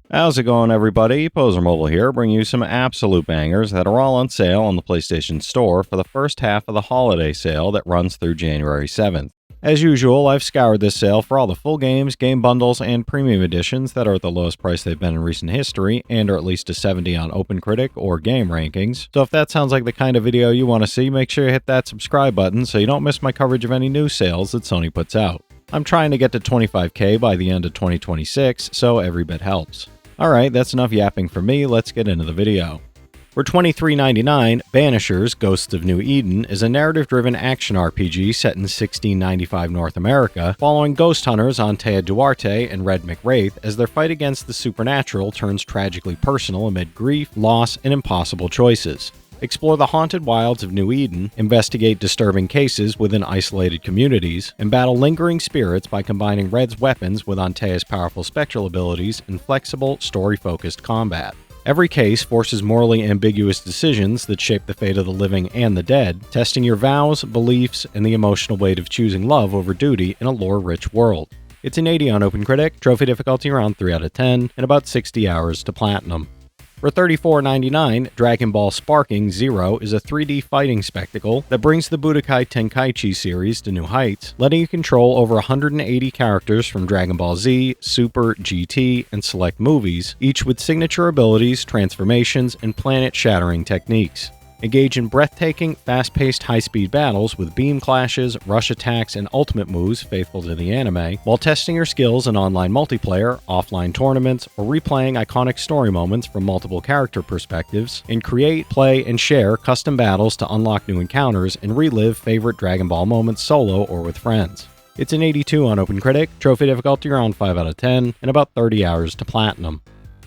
How's it going, everybody? Pozermobil here, bringing you some absolute bangers that are all on sale on the PlayStation Store for the first half of the holiday sale that runs through January 7th. As usual, I've scoured this sale for all the full games, game bundles, and premium editions that are at the lowest price they've been in recent history and are at least a 70 on OpenCritic or Game Rankings. So if that sounds like the kind of video you want to see, make sure you hit that subscribe button so you don't miss my coverage of any new sales that Sony puts out. I'm trying to get to 25K by the end of 2026, so every bit helps. Alright, that's enough yapping for me, let's get into the video. For $23.99, Banishers, Ghosts of New Eden is a narrative-driven action RPG set in 1695 North America, following ghost hunters Antea Duarte and Red McWraith as their fight against the supernatural turns tragically personal amid grief, loss, and impossible choices. Explore the haunted wilds of New Eden, investigate disturbing cases within isolated communities, and battle lingering spirits by combining Red's weapons with Antea's powerful spectral abilities and flexible, story-focused combat. Every case forces morally ambiguous decisions that shape the fate of the living and the dead, testing your vows, beliefs, and the emotional weight of choosing love over duty in a lore-rich world. It's an 80 on OpenCritic, trophy difficulty around 3 out of 10, and about 60 hours to platinum. For $34.99, Dragon Ball Sparking Zero is a 3D fighting spectacle that brings the Budokai Tenkaichi series to new heights, letting you control over 180 characters from Dragon Ball Z, Super, GT, and select movies, each with signature abilities, transformations, and planet-shattering techniques. Engage in breathtaking, fast-paced, high-speed battles with beam clashes, rush attacks, and ultimate moves faithful to the anime, while testing your skills in online multiplayer, offline tournaments, or replaying iconic story moments from multiple character perspectives, and create, play, and share custom battles to unlock new encounters and relive favorite Dragon Ball moments solo or with friends. It's an 82 on OpenCritic, trophy difficulty around 5 out of 10, and about 30 hours to platinum.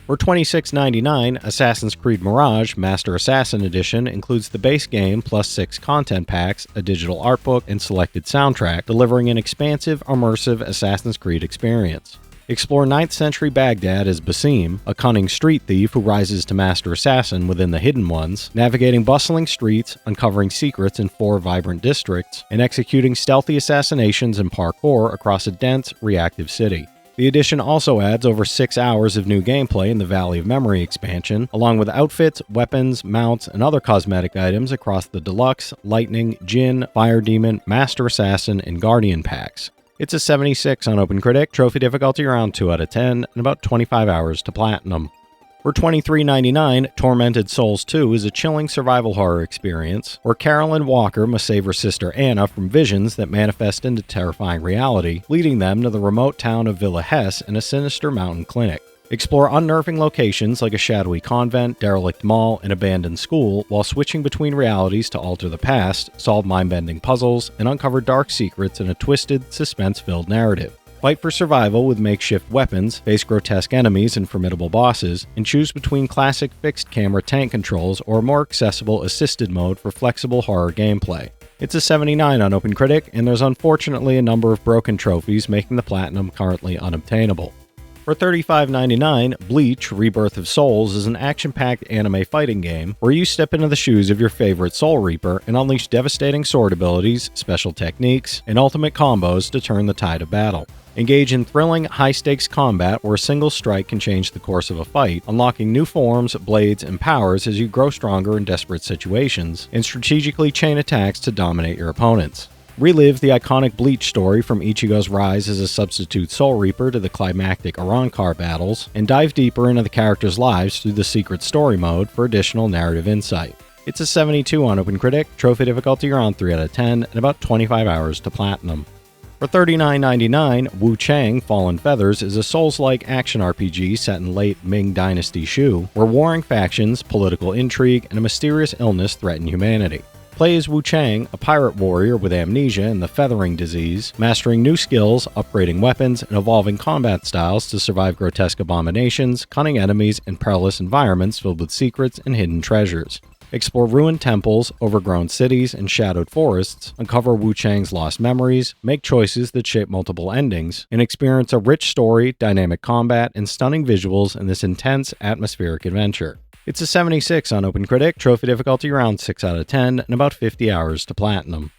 For $26.99, Assassin's Creed Mirage Master Assassin Edition includes the base game plus 6 content packs, a digital art book, and selected soundtrack, delivering an expansive, immersive Assassin's Creed experience. Explore 9th century Baghdad as Basim, a cunning street thief who rises to Master Assassin within the Hidden Ones, navigating bustling streets, uncovering secrets in 4 vibrant districts, and executing stealthy assassinations and parkour across a dense, reactive city. The edition also adds over 6 hours of new gameplay in the Valley of Memory expansion, along with outfits, weapons, mounts, and other cosmetic items across the Deluxe, Lightning, Jinn, Fire Demon, Master Assassin, and Guardian packs. It's a 76 on OpenCritic, trophy difficulty around 2 out of 10, and about 25 hours to platinum. For $23.99, Tormented Souls 2 is a chilling survival horror experience, where Carolyn Walker must save her sister Anna from visions that manifest into terrifying reality, leading them to the remote town of Villa Hesse and a sinister mountain clinic. Explore unnerving locations like a shadowy convent, derelict mall, and abandoned school, while switching between realities to alter the past, solve mind-bending puzzles, and uncover dark secrets in a twisted, suspense-filled narrative. Fight for survival with makeshift weapons, face grotesque enemies and formidable bosses, and choose between classic fixed-camera tank controls or a more accessible assisted mode for flexible horror gameplay. It's a 79 on OpenCritic, and there's unfortunately a number of broken trophies making the platinum currently unobtainable. For $35.99, Bleach Rebirth of Souls is an action-packed anime fighting game where you step into the shoes of your favorite Soul Reaper and unleash devastating sword abilities, special techniques, and ultimate combos to turn the tide of battle. Engage in thrilling, high-stakes combat where a single strike can change the course of a fight, unlocking new forms, blades, and powers as you grow stronger in desperate situations, and strategically chain attacks to dominate your opponents. Relive the iconic Bleach story from Ichigo's rise as a substitute Soul Reaper to the climactic Arrancar battles, and dive deeper into the characters' lives through the secret story mode for additional narrative insight. It's a 72 on OpenCritic, trophy difficulty around 3 out of 10, and about 25 hours to platinum. For $39.99, Wuchang Fallen Feathers is a Souls-like action RPG set in late Ming Dynasty Shu, where warring factions, political intrigue, and a mysterious illness threaten humanity. Play as Wuchang, a pirate warrior with amnesia and the feathering disease, mastering new skills, upgrading weapons, and evolving combat styles to survive grotesque abominations, cunning enemies, and perilous environments filled with secrets and hidden treasures. Explore ruined temples, overgrown cities, and shadowed forests, uncover Wuchang's lost memories, make choices that shape multiple endings, and experience a rich story, dynamic combat, and stunning visuals in this intense, atmospheric adventure. It's a 76 on OpenCritic, trophy difficulty around 6 out of 10, and about 50 hours to platinum.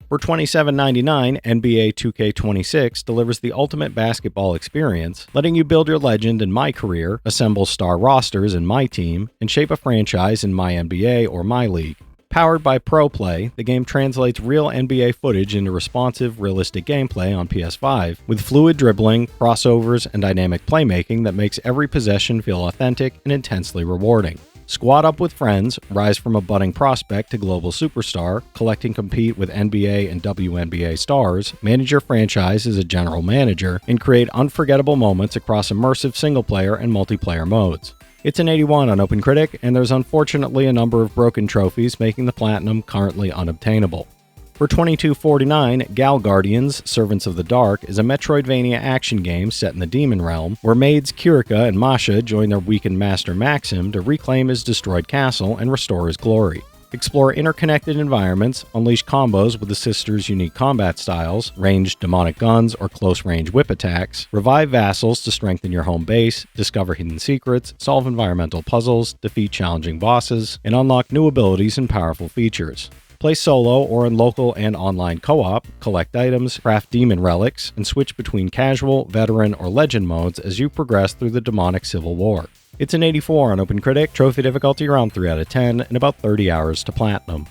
For For $27.99, NBA 2K26 delivers the ultimate basketball experience, letting you build your legend in my career, assemble star rosters in my team, and shape a franchise in my NBA or my league. Powered by ProPlay, the game translates real NBA footage into responsive, realistic gameplay on PS5, with fluid dribbling, crossovers, and dynamic playmaking that makes every possession feel authentic and intensely rewarding. Squad up with friends, rise from a budding prospect to global superstar, collect and compete with NBA and WNBA stars, manage your franchise as a general manager, and create unforgettable moments across immersive single-player and multiplayer modes. It's an 81 on OpenCritic, and there's unfortunately a number of broken trophies, making the Platinum currently unobtainable. For $22.49, Gal Guardians: Servants of the Dark is a Metroidvania action game set in the Demon Realm, where maids Kirika and Masha join their weakened master Maxim to reclaim his destroyed castle and restore his glory. Explore interconnected environments, unleash combos with the sisters' unique combat styles, ranged demonic guns or close-range whip attacks, revive vassals to strengthen your home base, discover hidden secrets, solve environmental puzzles, defeat challenging bosses, and unlock new abilities and powerful features. Play solo or in local and online co-op, collect items, craft demon relics, and switch between casual, veteran, or legend modes as you progress through the demonic civil war. It's an 84 on OpenCritic, trophy difficulty around 3 out of 10, and about 30 hours to platinum.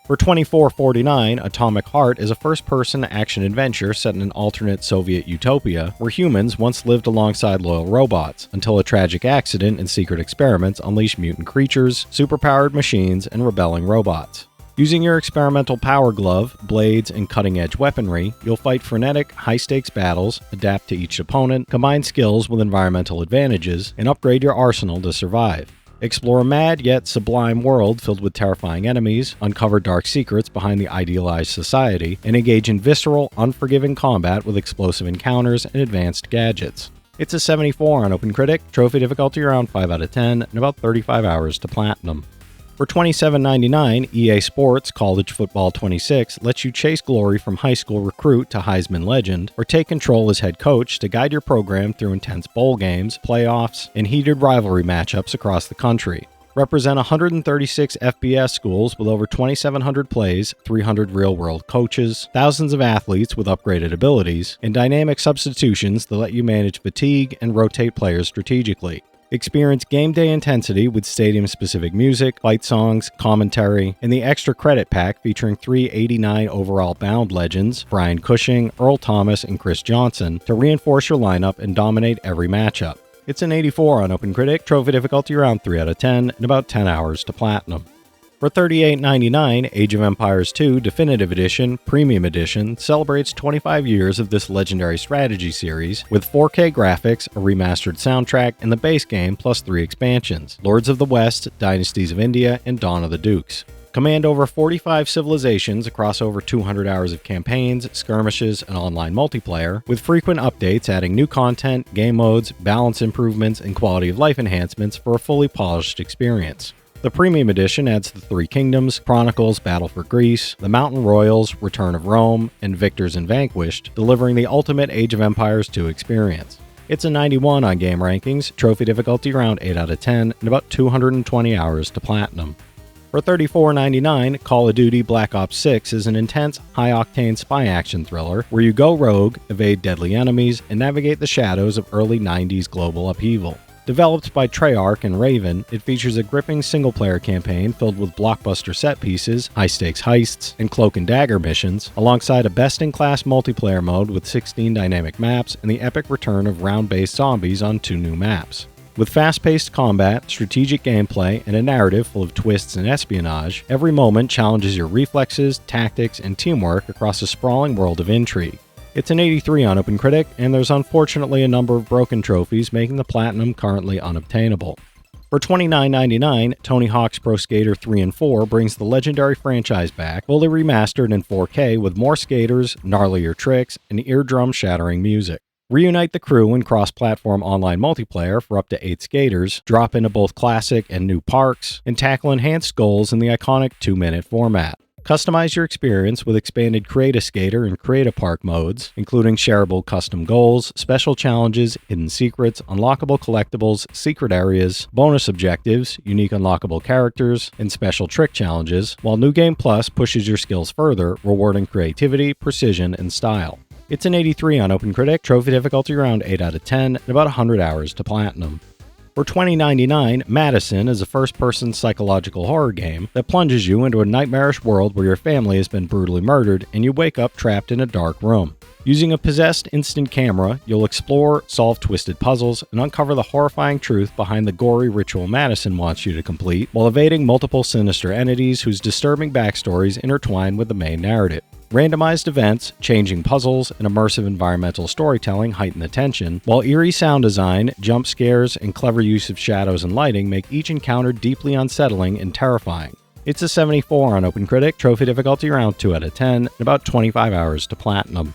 For $24.49, Atomic Heart is a first-person action-adventure set in an alternate Soviet utopia where humans once lived alongside loyal robots, until a tragic accident and secret experiments unleash mutant creatures, superpowered machines, and rebelling robots. Using your experimental power glove, blades, and cutting-edge weaponry, you'll fight frenetic, high-stakes battles, adapt to each opponent, combine skills with environmental advantages, and upgrade your arsenal to survive. Explore a mad yet sublime world filled with terrifying enemies, uncover dark secrets behind the idealized society, and engage in visceral, unforgiving combat with explosive encounters and advanced gadgets. It's a 74 on OpenCritic, trophy difficulty around 5 out of 10, and about 35 hours to platinum. For $27.99, EA Sports College Football 26 lets you chase glory from high school recruit to Heisman legend, or take control as head coach to guide your program through intense bowl games, playoffs, and heated rivalry matchups across the country. Represent 136 FBS schools with over 2,700 plays, 300 real-world coaches, thousands of athletes with upgraded abilities, and dynamic substitutions that let you manage fatigue and rotate players strategically. Experience game day intensity with stadium-specific music, fight songs, commentary, and the extra credit pack featuring 3 89 overall bound legends, Brian Cushing, Earl Thomas, and Chris Johnson, to reinforce your lineup and dominate every matchup. It's an 84 on OpenCritic, trophy difficulty around 3 out of 10, and about 10 hours to platinum. For $38.99, Age of Empires 2 Definitive Edition Premium Edition celebrates 25 years of this legendary strategy series with 4K graphics, a remastered soundtrack, and the base game plus 3 expansions: Lords of the West, Dynasties of India, and Dawn of the Dukes. Command over 45 civilizations across over 200 hours of campaigns, skirmishes, and online multiplayer, with frequent updates adding new content, game modes, balance improvements, and quality of life enhancements for a fully polished experience. The Premium Edition adds the Three Kingdoms, Chronicles, Battle for Greece, the Mountain Royals, Return of Rome, and Victors and Vanquished, delivering the ultimate Age of Empires 2 experience. It's a 91 on Game Rankings, trophy difficulty around 8 out of 10, and about 220 hours to platinum. For $34.99, Call of Duty Black Ops 6 is an intense, high-octane spy action thriller where you go rogue, evade deadly enemies, and navigate the shadows of early 90s global upheaval. Developed by Treyarch and Raven, it features a gripping single-player campaign filled with blockbuster set pieces, high-stakes heists, and cloak and dagger missions, alongside a best-in-class multiplayer mode with 16 dynamic maps and the epic return of round-based zombies on 2 new maps. With fast-paced combat, strategic gameplay, and a narrative full of twists and espionage, every moment challenges your reflexes, tactics, and teamwork across a sprawling world of intrigue. It's an 83 on OpenCritic, and there's unfortunately a number of broken trophies, making the Platinum currently unobtainable. For $29.99, Tony Hawk's Pro Skater 3 and 4 brings the legendary franchise back, fully remastered in 4K with more skaters, gnarlier tricks, and eardrum-shattering music. Reunite the crew in cross-platform online multiplayer for up to 8 skaters, drop into both classic and new parks, and tackle enhanced goals in the iconic 2-minute format. Customize your experience with expanded Create-A-Skater and Create-A-Park modes, including shareable custom goals, special challenges, hidden secrets, unlockable collectibles, secret areas, bonus objectives, unique unlockable characters, and special trick challenges, while New Game Plus pushes your skills further, rewarding creativity, precision, and style. It's an 83 on OpenCritic, trophy difficulty around 8 out of 10, and about 100 hours to platinum. For $20.99, Madison is a first-person psychological horror game that plunges you into a nightmarish world where your family has been brutally murdered and you wake up trapped in a dark room. Using a possessed instant camera, you'll explore, solve twisted puzzles, and uncover the horrifying truth behind the gory ritual Madison wants you to complete, while evading multiple sinister entities whose disturbing backstories intertwine with the main narrative. Randomized events, changing puzzles, and immersive environmental storytelling heighten the tension, while eerie sound design, jump scares, and clever use of shadows and lighting make each encounter deeply unsettling and terrifying. It's a 74 on OpenCritic, trophy difficulty around 2 out of 10, and about 25 hours to platinum.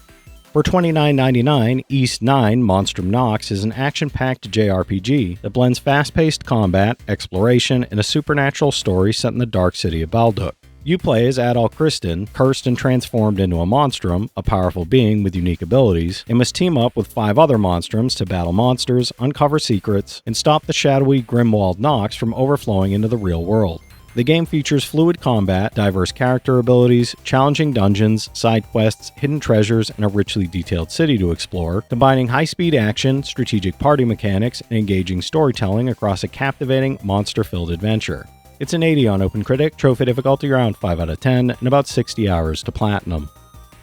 For $29.99, East 9 Monstrum Nox is an action-packed JRPG that blends fast-paced combat, exploration, and a supernatural story set in the dark city of Balduk. You play as Adol Kristen, cursed and transformed into a monstrum, a powerful being with unique abilities, and must team up with 5 other monstrums to battle monsters, uncover secrets, and stop the shadowy, grim-walled Nox from overflowing into the real world. The game features fluid combat, diverse character abilities, challenging dungeons, side quests, hidden treasures, and a richly detailed city to explore, combining high-speed action, strategic party mechanics, and engaging storytelling across a captivating, monster-filled adventure. It's an 80 on OpenCritic, trophy difficulty around 5 out of 10, and about 60 hours to platinum.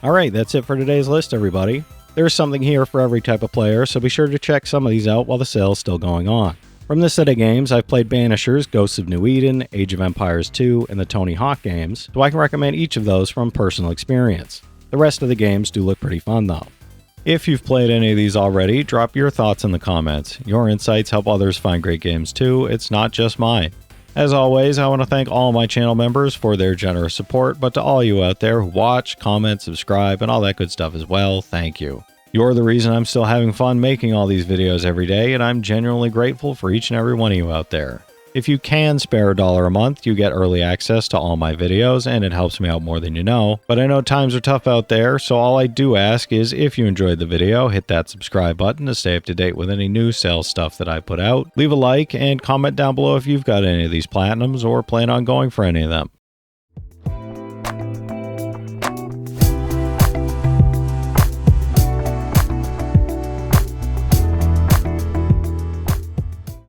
Alright, that's it for today's list, everybody. There's something here for every type of player, so be sure to check some of these out while the sale is still going on. From this set of games, I've played Banishers, Ghosts of New Eden, Age of Empires 2, and the Tony Hawk games, so I can recommend each of those from personal experience. The rest of the games do look pretty fun though. If you've played any of these already, drop your thoughts in the comments. Your insights help others find great games too, it's not just mine. As always, I want to thank all my channel members for their generous support, but to all you out there who watch, comment, subscribe, and all that good stuff as well, thank you. You're the reason I'm still having fun making all these videos every day, and I'm genuinely grateful for each and every one of you out there. If you can spare $1 a month, you get early access to all my videos, and it helps me out more than you know. But I know times are tough out there, so all I do ask is if you enjoyed the video, hit that subscribe button to stay up to date with any new sales stuff that I put out. Leave a like and comment down below if you've got any of these platinums or plan on going for any of them.